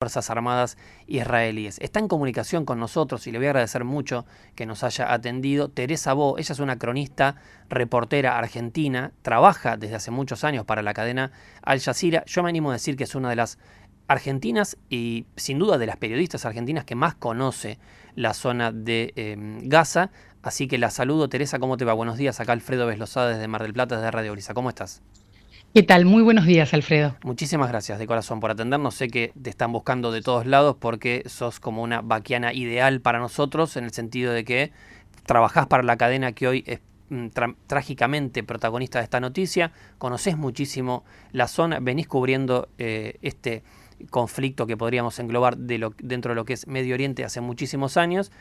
Fuerzas Armadas israelíes. Está en comunicación con nosotros y le voy a agradecer mucho que nos haya atendido Teresa Bo. Ella es una cronista, reportera argentina, trabaja desde hace muchos años para la cadena Al Jazeera. Yo me animo a decir que es una de las argentinas y sin duda de las periodistas argentinas que más conoce la zona de Gaza. Así que la saludo. Teresa, ¿cómo te va? Buenos días, acá Alfredo Veslosada desde Mar del Plata, desde Radio Brisa. ¿Cómo estás? ¿Qué tal? Muy buenos días, Alfredo. Muchísimas gracias de corazón por atendernos. Sé que te están buscando de todos lados porque sos como una vaquiana ideal para nosotros, en el sentido de que trabajás para la cadena que hoy es trágicamente protagonista de esta noticia, conocés muchísimo la zona, venís cubriendo este conflicto que podríamos englobar dentro de lo que es Medio Oriente hace muchísimos años,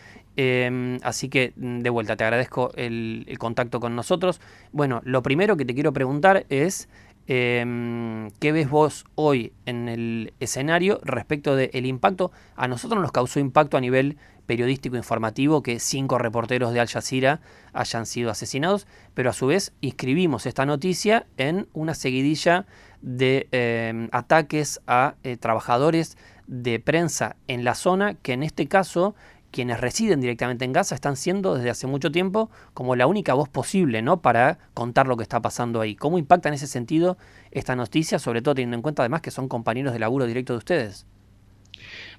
así que de vuelta te agradezco el contacto con nosotros. Bueno, lo primero que te quiero preguntar es ¿qué ves vos hoy en el escenario respecto del impacto? A nosotros nos causó impacto a nivel periodístico informativo que 5 reporteros de Al Jazeera hayan sido asesinados, pero a su vez inscribimos esta noticia en una seguidilla de ataques a trabajadores de prensa en la zona, que en este caso quienes residen directamente en Gaza están siendo desde hace mucho tiempo como la única voz posible, ¿no?, para contar lo que está pasando ahí. ¿Cómo impacta en ese sentido esta noticia, sobre todo teniendo en cuenta además que son compañeros de laburo directo de ustedes?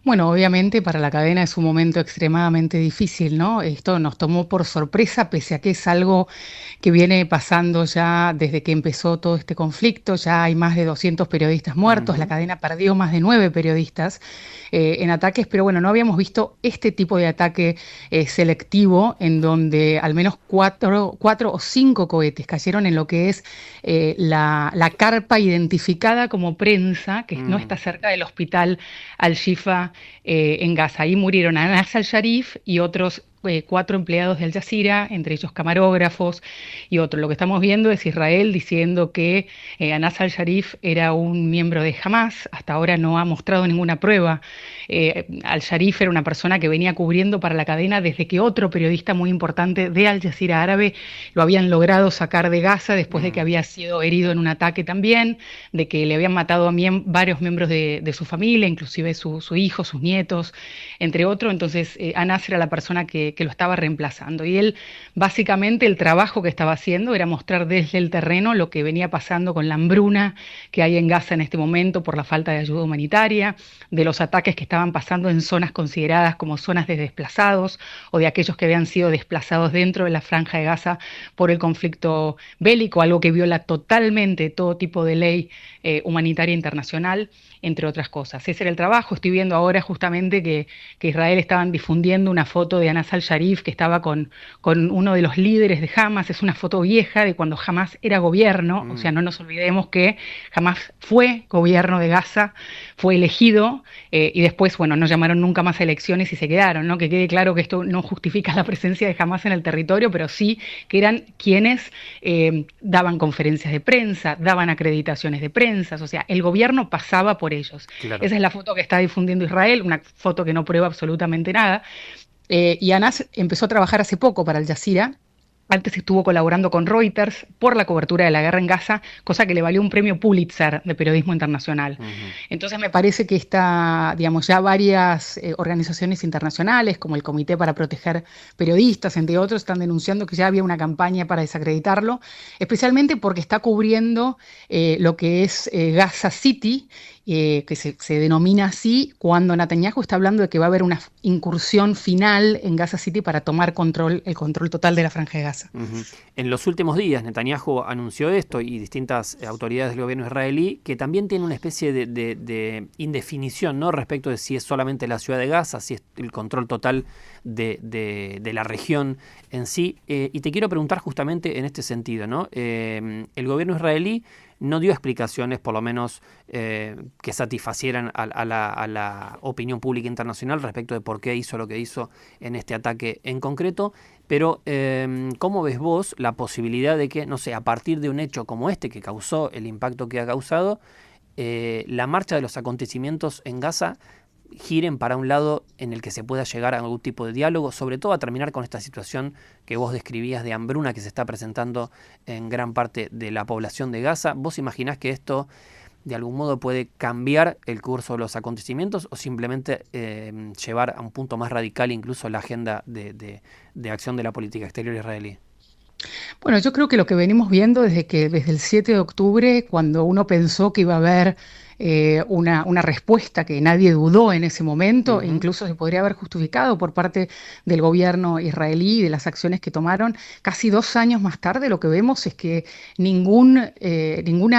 Bueno, obviamente para la cadena es un momento extremadamente difícil, ¿no? Esto nos tomó por sorpresa, pese a que es algo que viene pasando ya desde que empezó todo este conflicto. Ya hay más de 200 periodistas muertos, la cadena perdió más de 9 periodistas en ataques, pero bueno, no habíamos visto este tipo de ataque selectivo en donde al menos cuatro o cinco cohetes cayeron en lo que es la carpa identificada como prensa, que no está cerca del hospital Al-Shifa en Gaza. Ahí murieron Anas al-Sharif y otros 4 empleados de Al Jazeera, entre ellos camarógrafos y otros. Lo que estamos viendo es Israel diciendo que Anas al-Sharif era un miembro de Hamas. Hasta ahora no ha mostrado ninguna prueba. Al-Sharif era una persona que venía cubriendo para la cadena desde que otro periodista muy importante de Al Jazeera árabe lo habían logrado sacar de Gaza después de que había sido herido en un ataque también, de que le habían matado a varios miembros de su familia, inclusive su hijo, sus nietos, entre otros. Entonces Anas era la persona que lo estaba reemplazando. Y él, básicamente, el trabajo que estaba haciendo era mostrar desde el terreno lo que venía pasando con la hambruna que hay en Gaza en este momento por la falta de ayuda humanitaria, de los ataques que estaban pasando en zonas consideradas como zonas de desplazados o de aquellos que habían sido desplazados dentro de la franja de Gaza por el conflicto bélico, algo que viola totalmente todo tipo de ley humanitaria internacional, entre otras cosas. Ese era el trabajo. Estoy viendo ahora justamente que Israel estaban difundiendo una foto de Anas al-Sharif que estaba con uno de los líderes de Hamas. Es una foto vieja de cuando Hamas era gobierno, o sea, no nos olvidemos que Hamas fue gobierno de Gaza, fue elegido y después, bueno, no llamaron nunca más a elecciones y se quedaron, ¿no? Que quede claro que esto no justifica la presencia de Hamas en el territorio, pero sí que eran quienes daban conferencias de prensa, daban acreditaciones de prensa, o sea, el gobierno pasaba por ellos. Claro. Esa es la foto que está difundiendo Israel, una foto que no prueba absolutamente nada. Y Anas empezó a trabajar hace poco para Al Jazeera. Antes estuvo colaborando con Reuters por la cobertura de la guerra en Gaza, cosa que le valió un premio Pulitzer de periodismo internacional. Entonces me parece que está, digamos, ya varias organizaciones internacionales, como el Comité para Proteger Periodistas, entre otros, están denunciando que ya había una campaña para desacreditarlo, especialmente porque está cubriendo lo que es Gaza City, que se denomina así, cuando Netanyahu está hablando de que va a haber una incursión final en Gaza City para tomar el control total de la franja de Gaza. En los últimos días Netanyahu anunció esto y distintas autoridades del gobierno israelí, que también tiene una especie de indefinición, ¿no?, respecto de si es solamente la ciudad de Gaza, si es el control total de la región en sí. Y te quiero preguntar justamente en este sentido, ¿no? El gobierno israelí no dio explicaciones, por lo menos que satisfacieran a la opinión pública internacional respecto de por qué hizo lo que hizo en este ataque en concreto, pero ¿cómo ves vos la posibilidad de que, no sé, a partir de un hecho como este que causó el impacto que ha causado, la marcha de los acontecimientos en Gaza giren para un lado en el que se pueda llegar a algún tipo de diálogo, sobre todo a terminar con esta situación que vos describías de hambruna que se está presentando en gran parte de la población de Gaza? ¿Vos imaginás que esto de algún modo puede cambiar el curso de los acontecimientos o simplemente llevar a un punto más radical incluso la agenda de acción de la política exterior israelí? Bueno, yo creo que lo que venimos viendo desde el 7 de octubre, cuando uno pensó que iba a haber una respuesta que nadie dudó en ese momento, e incluso se podría haber justificado por parte del gobierno israelí y de las acciones que tomaron, casi 2 años más tarde lo que vemos es que ninguna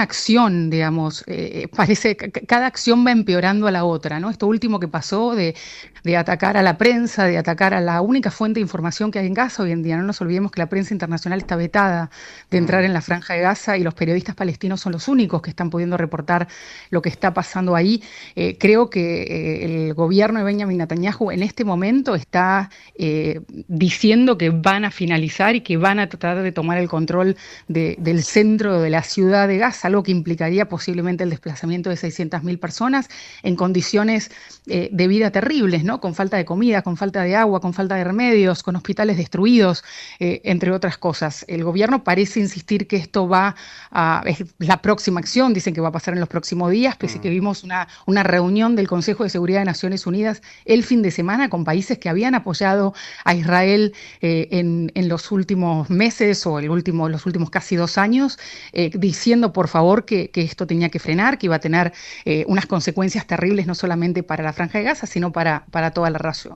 acción, digamos, parece que cada acción va empeorando a la otra, ¿no? Esto último que pasó de atacar a la prensa, de atacar a la única fuente de información que hay en Gaza hoy en día. No nos olvidemos que la prensa internacional está vetada de entrar en la Franja de Gaza y los periodistas palestinos son los únicos que están pudiendo reportar lo que está pasando ahí. Creo que el gobierno de Benjamin Netanyahu en este momento está diciendo que van a finalizar y que van a tratar de tomar el control del centro de la ciudad de Gaza, algo que implicaría posiblemente el desplazamiento de 600.000 personas en condiciones de vida terribles, ¿no? Con falta de comida, con falta de agua, con falta de remedios, con hospitales destruidos, entre otras cosas. El gobierno parece insistir que esto es la próxima acción, dicen que va a pasar en los próximos días, pese que vimos una reunión del Consejo de Seguridad de Naciones Unidas el fin de semana con países que habían apoyado a Israel en los últimos meses o los últimos casi 2 años, diciendo por favor que esto tenía que frenar, que iba a tener unas consecuencias terribles no solamente para la Franja de Gaza, sino para toda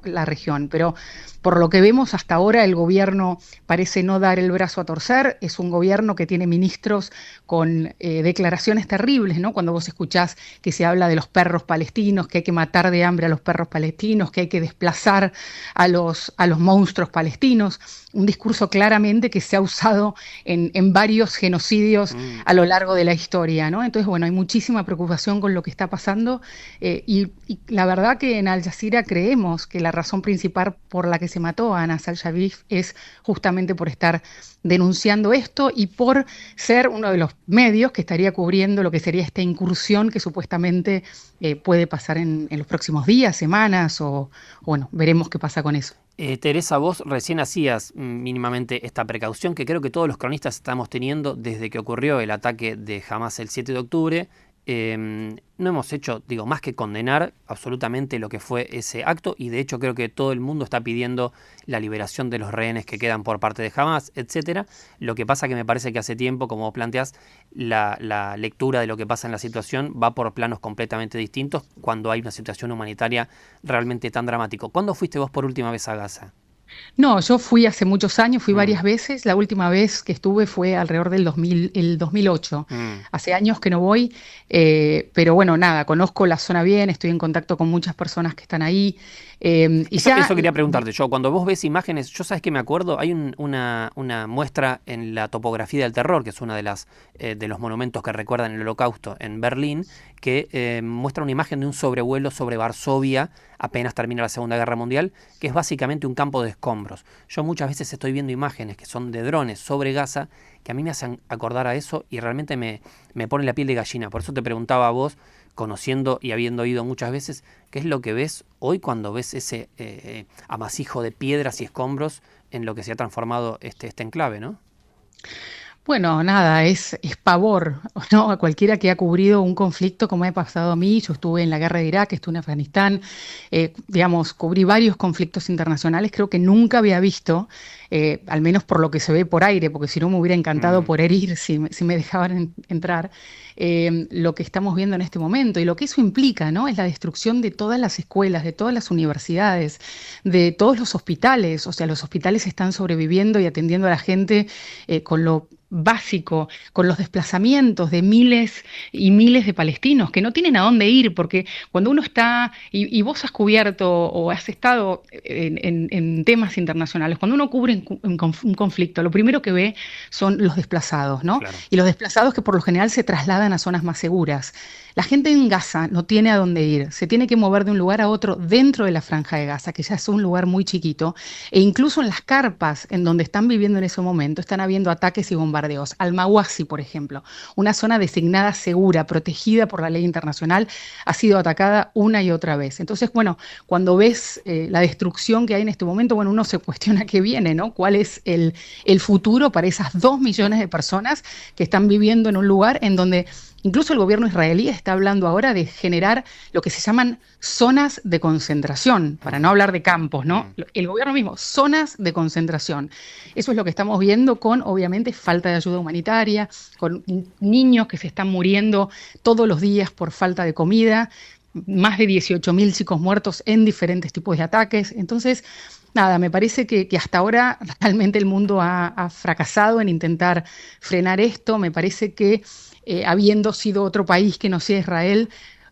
la región. Pero por lo que vemos hasta ahora, el gobierno parece no dar el brazo a torcer. Es un gobierno que tiene ministros con declaraciones terribles, ¿no? Cuando vos escuchás que se habla de los perros palestinos, que hay que matar de hambre a los perros palestinos, que hay que desplazar a los monstruos palestinos, un discurso claramente que se ha usado en varios genocidios a lo largo de la historia, ¿no? Entonces, bueno, hay muchísima preocupación con lo que está pasando y la verdad que en Al Jazeera creemos que la razón principal por la que se mató a Anas al-Sharif es justamente por estar denunciando esto y por ser uno de los medios que estaría cubriendo lo que sería esta incursión que supuestamente puede pasar en los próximos días, semanas o bueno, veremos qué pasa con eso. Teresa, vos recién hacías mínimamente esta precaución que creo que todos los cronistas estamos teniendo desde que ocurrió el ataque de Hamas el 7 de octubre. No hemos hecho, más que condenar absolutamente lo que fue ese acto y de hecho creo que todo el mundo está pidiendo la liberación de los rehenes que quedan por parte de Hamas, etcétera. Lo que pasa que me parece que hace tiempo, como planteás, la lectura de lo que pasa en la situación va por planos completamente distintos cuando hay una situación humanitaria realmente tan dramática. ¿Cuándo fuiste vos por última vez a Gaza? No, yo fui hace muchos años, fui varias veces. La última vez que estuve fue alrededor del 2008. Hace años que no voy, pero bueno, nada, conozco la zona bien, estoy en contacto con muchas personas que están ahí. Eso quería preguntarte yo. Cuando vos ves imágenes, yo sabes que me acuerdo, hay una muestra en la topografía del terror, que es una de los monumentos que recuerdan el Holocausto en Berlín, que muestra una imagen de un sobrevuelo sobre Varsovia apenas termina la Segunda Guerra Mundial, que es básicamente un campo de escombros. Yo muchas veces estoy viendo imágenes que son de drones sobre Gaza, que a mí me hacen acordar a eso y realmente me pone la piel de gallina. Por eso te preguntaba a vos, conociendo y habiendo oído muchas veces, ¿qué es lo que ves hoy cuando ves ese amasijo de piedras y escombros en lo que se ha transformado este enclave, ¿no? Bueno, nada, es pavor, ¿no? A cualquiera que ha cubrido un conflicto como me ha pasado a mí. Yo estuve en la guerra de Irak, estuve en Afganistán, cubrí varios conflictos internacionales. Creo que nunca había visto, al menos por lo que se ve por aire, porque si no me hubiera encantado poder ir si me dejaban entrar, lo que estamos viendo en este momento y lo que eso implica, ¿no? Es la destrucción de todas las escuelas, de todas las universidades, de todos los hospitales. O sea, los hospitales están sobreviviendo y atendiendo a la gente con lo básico, con los desplazamientos de miles y miles de palestinos que no tienen a dónde ir, porque cuando uno está, y vos has cubierto o has estado en temas internacionales, cuando uno cubre un conflicto, lo primero que ve son los desplazados, ¿no? Claro. Y los desplazados que por lo general se trasladan a zonas más seguras. La gente en Gaza no tiene a dónde ir, se tiene que mover de un lugar a otro dentro de la Franja de Gaza, que ya es un lugar muy chiquito, e incluso en las carpas en donde están viviendo en ese momento están habiendo ataques y bombardeos. Al-Mawasi, por ejemplo, una zona designada segura, protegida por la ley internacional, ha sido atacada una y otra vez. Entonces, bueno, cuando ves la destrucción que hay en este momento, bueno, uno se cuestiona qué viene, ¿no? ¿Cuál es el futuro para esas 2 millones de personas que están viviendo en un lugar en donde Incluso el gobierno israelí está hablando ahora de generar lo que se llaman zonas de concentración, para no hablar de campos, ¿no? El gobierno mismo, zonas de concentración. Eso es lo que estamos viendo con, obviamente, falta de ayuda humanitaria, con niños que se están muriendo todos los días por falta de comida, más de 18.000 chicos muertos en diferentes tipos de ataques. Entonces, nada, me parece que hasta ahora realmente el mundo ha fracasado en intentar frenar esto. Me parece que habiendo sido otro país que no sea Israel,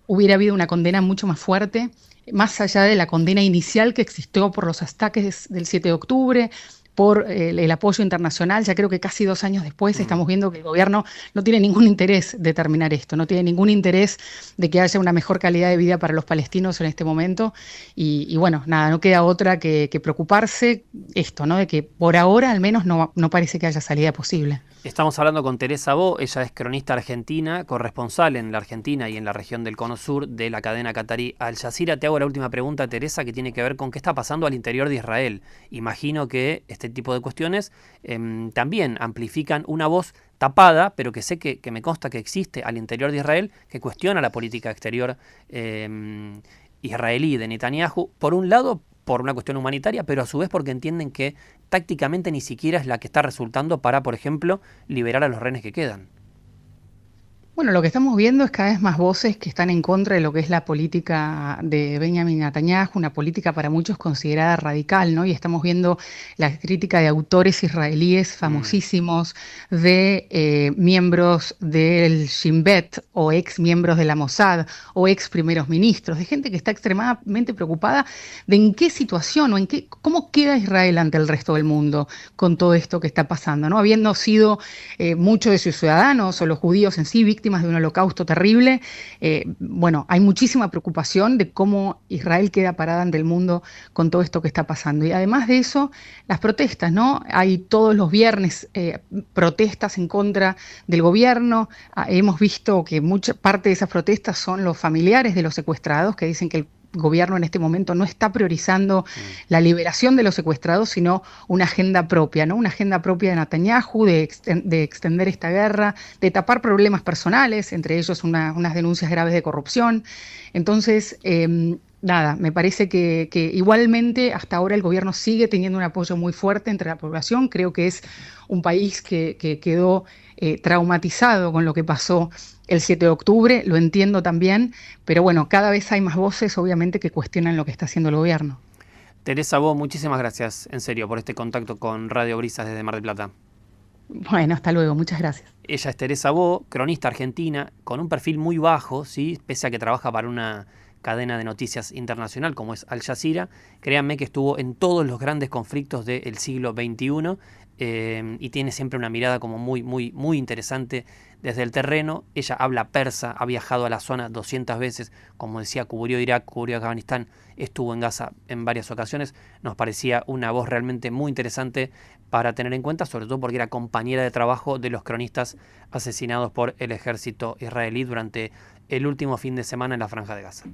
hubiera habido una condena mucho más fuerte, más allá de la condena inicial que existió por los ataques del 7 de octubre, por el apoyo internacional. Ya creo que casi 2 años después estamos viendo que el gobierno no tiene ningún interés de terminar esto, no tiene ningún interés de que haya una mejor calidad de vida para los palestinos en este momento. Y bueno, nada, no queda otra que preocuparse esto, ¿no? De que por ahora al menos no parece que haya salida posible. Estamos hablando con Teresa Bo, ella es cronista argentina, corresponsal en la Argentina y en la región del Cono Sur de la cadena catarí Al Jazeera. Te hago la última pregunta, Teresa, que tiene que ver con qué está pasando al interior de Israel. Imagino que este tipo de cuestiones también amplifican una voz tapada, pero que sé que me consta que existe al interior de Israel, que cuestiona la política exterior israelí de Netanyahu, por un lado por una cuestión humanitaria, pero a su vez porque entienden que tácticamente ni siquiera es la que está resultando para, por ejemplo, liberar a los rehenes que quedan. Bueno, lo que estamos viendo es cada vez más voces que están en contra de lo que es la política de Benjamin Netanyahu, una política para muchos considerada radical, ¿no? Y estamos viendo la crítica de autores israelíes famosísimos, de miembros del Shin Bet o ex miembros de la Mossad o ex primeros ministros, de gente que está extremadamente preocupada de en qué situación o cómo queda Israel ante el resto del mundo con todo esto que está pasando, ¿no? Habiendo sido muchos de sus ciudadanos o los judíos en sí víctimas de un holocausto terrible. Bueno, hay muchísima preocupación de cómo Israel queda parada ante el mundo con todo esto que está pasando. Y además de eso, las protestas, ¿no? Hay todos los viernes protestas en contra del gobierno. Hemos visto que mucha parte de esas protestas son los familiares de los secuestrados, que dicen que el gobierno en este momento no está priorizando la liberación de los secuestrados, sino una agenda propia, ¿no? Una agenda propia de Netanyahu, de extender esta guerra, de tapar problemas personales, entre ellos unas denuncias graves de corrupción. Entonces, nada, me parece que igualmente hasta ahora el gobierno sigue teniendo un apoyo muy fuerte entre la población. Creo que es un país que quedó traumatizado con lo que pasó el 7 de octubre, lo entiendo también, pero bueno, cada vez hay más voces, obviamente, que cuestionan lo que está haciendo el gobierno. Teresa Bo, muchísimas gracias, en serio, por este contacto con Radio Brisas desde Mar del Plata. Bueno, hasta luego, muchas gracias. Ella es Teresa Bo, cronista argentina, con un perfil muy bajo, ¿sí? Pese a que trabaja para una cadena de noticias internacional como es Al Jazeera. Créanme que estuvo en todos los grandes conflictos del siglo XXI y tiene siempre una mirada como muy interesante desde el terreno. Ella habla persa, ha viajado a la zona 200 veces, como decía, cubrió Irak, cubrió Afganistán, estuvo en Gaza en varias ocasiones. Nos parecía una voz realmente muy interesante para tener en cuenta, sobre todo porque era compañera de trabajo de los cronistas asesinados por el ejército israelí durante el último fin de semana en la Franja de Gaza.